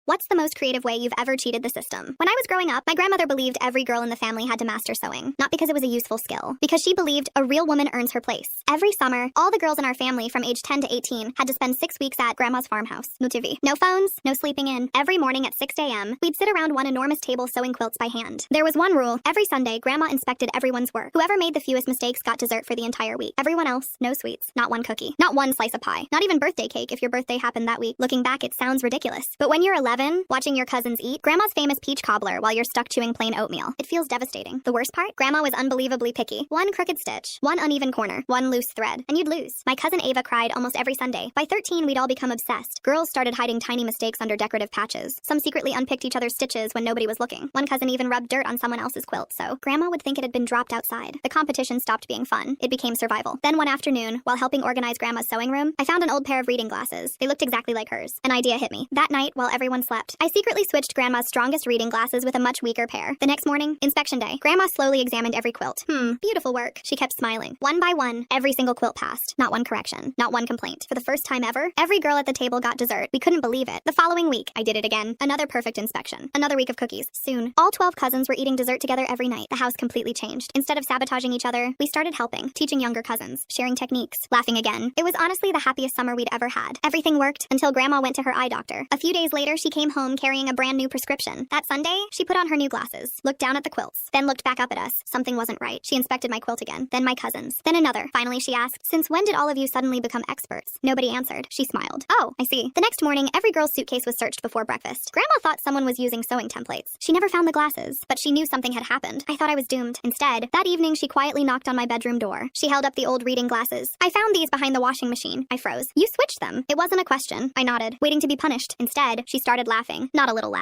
What's the most creative way you've ever cheated the system? When I was growing up, my grandmother believed every girl in the family had to master sewing, not because it was a useful skill, because she believed a real woman earns her place. Every summer, all the girls in our family from age 10 to 18 had to spend 6 weeks at grandma's farmhouse, Mutivi. No phones, no sleeping in. Every morning at 6 a.m., we'd sit around one enormous table sewing quilts by hand. There was one rule. Every Sunday, grandma inspected everyone's work. Whoever made the fewest mistakes got dessert for the entire week. Everyone else, no sweets, not one cookie, not one slice of pie, not even birthday cake if your birthday happened that week. Looking back, it sounds ridiculous. But when you're 11, watching your cousins eat grandma's famous peach cobbler while you're stuck chewing plain oatmeal, it feels devastating. The worst part? Grandma was unbelievably picky. One crooked stitch, one uneven corner, one loose thread, and you'd lose. My cousin Ava cried almost every Sunday. By 13, we'd all become obsessed. Girls started hiding tiny mistakes under decorative patches. Some secretly unpicked each other's stitches when nobody was looking. One cousin even rubbed dirt on someone else's quilt, so grandma would think it had been dropped outside. The competition stopped being fun. It became survival. Then one afternoon, while helping organize grandma's sewing room, I found an old pair of reading glasses. They looked exactly like hers. An idea hit me. That night, while everyone slept, I secretly switched grandma's strongest reading glasses with a much weaker pair. The next morning, inspection day, grandma slowly examined every quilt. Beautiful work. She kept smiling. One by one, every single quilt passed. Not one correction. Not one complaint. For the first time ever, every girl at the table got dessert. We couldn't believe it. The following week, I did it again. Another perfect inspection. Another week of cookies. Soon, all 12 cousins were eating dessert together every night. The house completely changed. Instead of sabotaging each other, we started helping, teaching younger cousins, sharing techniques, laughing again. It was honestly the happiest summer we'd ever had. Everything worked until grandma went to her eye doctor. A few days later, she came home carrying a brand new prescription. That Sunday, she put on her new glasses, looked down at the quilts, then looked back up at us. Something wasn't right. She inspected my quilt again, then my cousins, then another. Finally, she asked, "Since when did all of you suddenly become experts?" Nobody answered. She smiled. "Oh, I see." The next morning, every girl's suitcase was searched before breakfast. Grandma thought someone was using sewing templates. She never found the glasses, but she knew something had happened. I thought I was doomed. Instead, that evening, she quietly knocked on my bedroom door. She held up the old reading glasses. "I found these behind the washing machine." I froze. "You switched them." It wasn't a question. I nodded, waiting to be punished. Instead, she started laughing. Not a little laugh.